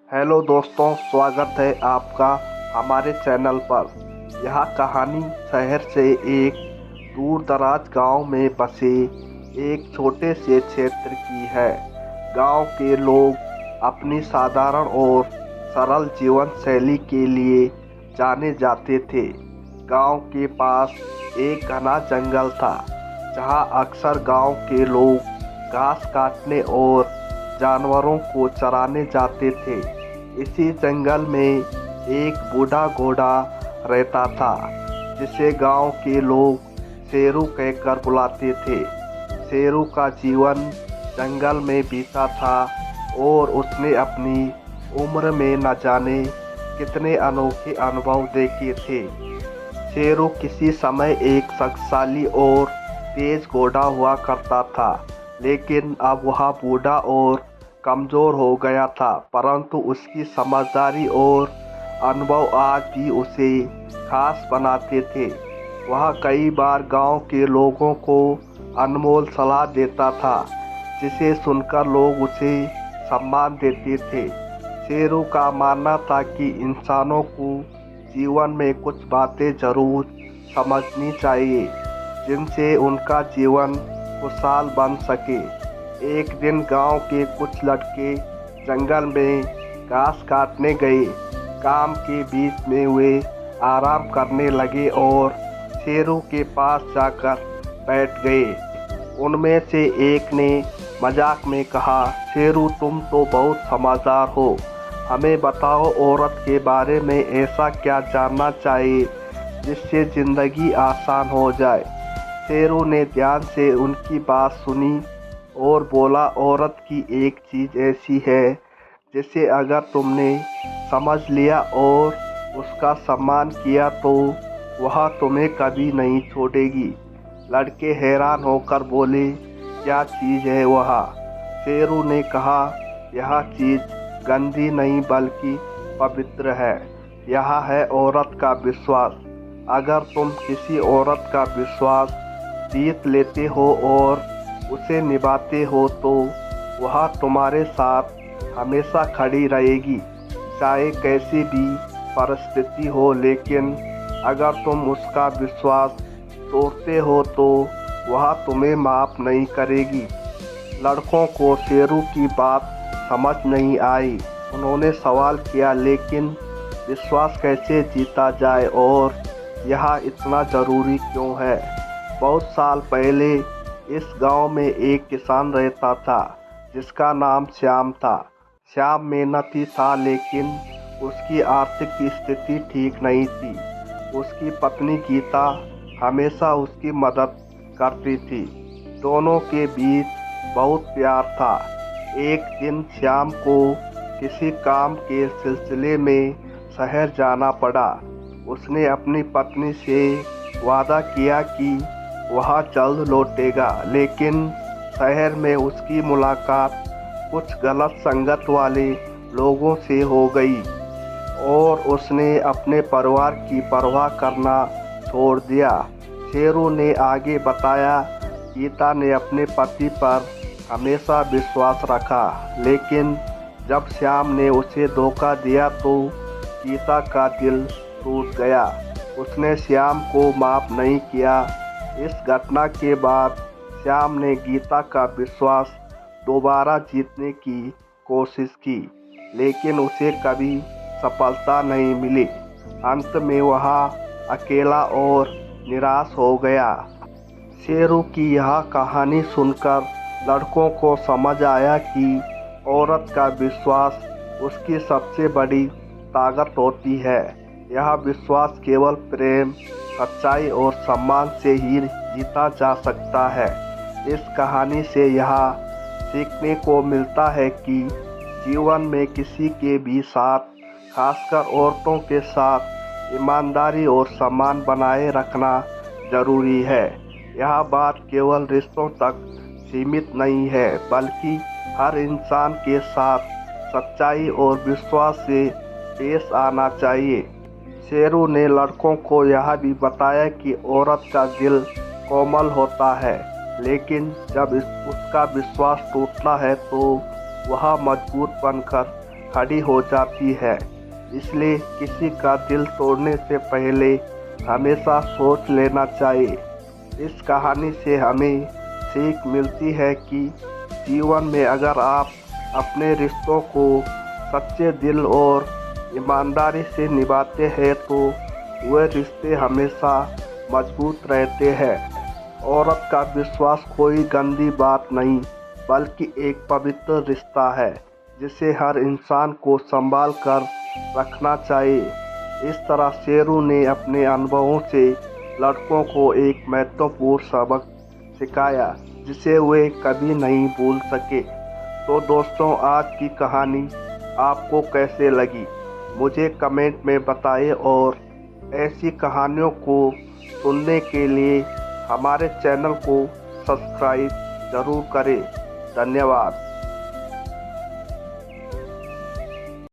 Hello दोस्तों, स्वागत है आपका हमारे चैनल पर। यह कहानी शहर से एक दूर दराज गांव में बसे एक छोटे से क्षेत्र की है। गांव के लोग अपनी साधारण और सरल जीवन शैली के लिए जाने जाते थे। गांव के पास एक घना जंगल था, जहां अक्सर गांव के लोग घास काटने और जानवरों को चराने जाते थे। इसी जंगल में एक बूढ़ा घोड़ा रहता था, जिसे गांव के लोग शेरू कहकर बुलाते थे। शेरू का जीवन जंगल में बीता था और उसने अपनी उम्र में न जाने कितने अनोखे अनुभव देखे थे। शेरू किसी समय एक शक्तिशाली और तेज घोड़ा हुआ करता था, लेकिन अब वह बूढ़ा और कमजोर हो गया था। परंतु उसकी समझदारी और अनुभव आज भी उसे खास बनाते थे। वह कई बार गांव के लोगों को अनमोल सलाह देता था, जिसे सुनकर लोग उसे सम्मान देते थे। शेरू का मानना था कि इंसानों को जीवन में कुछ बातें जरूर समझनी चाहिए, जिनसे उनका जीवन खुशहाल बन सके। एक दिन गांव के कुछ लड़के जंगल में घास काटने गए। काम के बीच में वे आराम करने लगे और शेरू के पास जाकर बैठ गए। उनमें से एक ने मजाक में कहा, शेरू तुम तो बहुत समझदार हो, हमें बताओ औरत के बारे में ऐसा क्या जानना चाहिए जिससे जिंदगी आसान हो जाए। शेरू ने ध्यान से उनकी बात सुनी और बोला, औरत की एक चीज़ ऐसी है जिसे अगर तुमने समझ लिया और उसका सम्मान किया तो वह तुम्हें कभी नहीं छोड़ेगी। लड़के हैरान होकर बोले, क्या चीज़ है वह? शेरू ने कहा, यह चीज़ गंदी नहीं बल्कि पवित्र है। यह है औरत का विश्वास। अगर तुम किसी औरत का विश्वास जीत लेते हो और उसे निभाते हो तो वह तुम्हारे साथ हमेशा खड़ी रहेगी, चाहे कैसी भी परिस्थिति हो। लेकिन अगर तुम उसका विश्वास तोड़ते हो तो वह तुम्हें माफ़ नहीं करेगी। लड़कों को शेरू की बात समझ नहीं आई। उन्होंने सवाल किया, लेकिन विश्वास कैसे जीता जाए और यह इतना ज़रूरी क्यों है? बहुत साल पहले इस गांव में एक किसान रहता था, जिसका नाम श्याम था। श्याम मेहनती था, लेकिन उसकी आर्थिक स्थिति ठीक नहीं थी। उसकी पत्नी गीता हमेशा उसकी मदद करती थी। दोनों के बीच बहुत प्यार था। एक दिन श्याम को किसी काम के सिलसिले में शहर जाना पड़ा। उसने अपनी पत्नी से वादा किया कि वह जल्द लौटेगा, लेकिन शहर में उसकी मुलाकात कुछ गलत संगत वाले लोगों से हो गई और उसने अपने परिवार की परवाह करना छोड़ दिया। शेरू ने आगे बताया, गीता ने अपने पति पर हमेशा विश्वास रखा, लेकिन जब श्याम ने उसे धोखा दिया तो गीता का दिल टूट गया। उसने श्याम को माफ़ नहीं किया। इस घटना के बाद श्याम ने गीता का विश्वास दोबारा जीतने की कोशिश की, लेकिन उसे कभी सफलता नहीं मिली। अंत में वह अकेला और निराश हो गया। शेरू की यह कहानी सुनकर लड़कों को समझ आया कि औरत का विश्वास उसकी सबसे बड़ी ताकत होती है। यह विश्वास केवल प्रेम, सच्चाई और सम्मान से ही जीता जा सकता है। इस कहानी से यह सीखने को मिलता है कि जीवन में किसी के भी साथ, खासकर औरतों के साथ, ईमानदारी और सम्मान बनाए रखना जरूरी है। यह बात केवल रिश्तों तक सीमित नहीं है, बल्कि हर इंसान के साथ सच्चाई और विश्वास से पेश आना चाहिए। शेरू ने लड़कों को यह भी बताया कि औरत का दिल कोमल होता है, लेकिन जब उसका विश्वास टूटता है तो वह मजबूत बनकर खड़ी हो जाती है। इसलिए किसी का दिल तोड़ने से पहले हमेशा सोच लेना चाहिए। इस कहानी से हमें सीख मिलती है कि जीवन में अगर आप अपने रिश्तों को सच्चे दिल और ईमानदारी से निभाते हैं तो वह रिश्ते हमेशा मजबूत रहते हैं। औरत का विश्वास कोई गंदी बात नहीं बल्कि एक पवित्र रिश्ता है जिसे हर इंसान को संभाल कर रखना चाहिए। इस तरह शेरू ने अपने अनुभवों से लड़कों को एक महत्वपूर्ण सबक सिखाया जिसे वे कभी नहीं भूल सके। तो दोस्तों, आज की कहानी आपको कैसे लगी मुझे कमेंट में बताएं और ऐसी कहानियों को सुनने के लिए हमारे चैनल को सब्सक्राइब जरूर करें। धन्यवाद।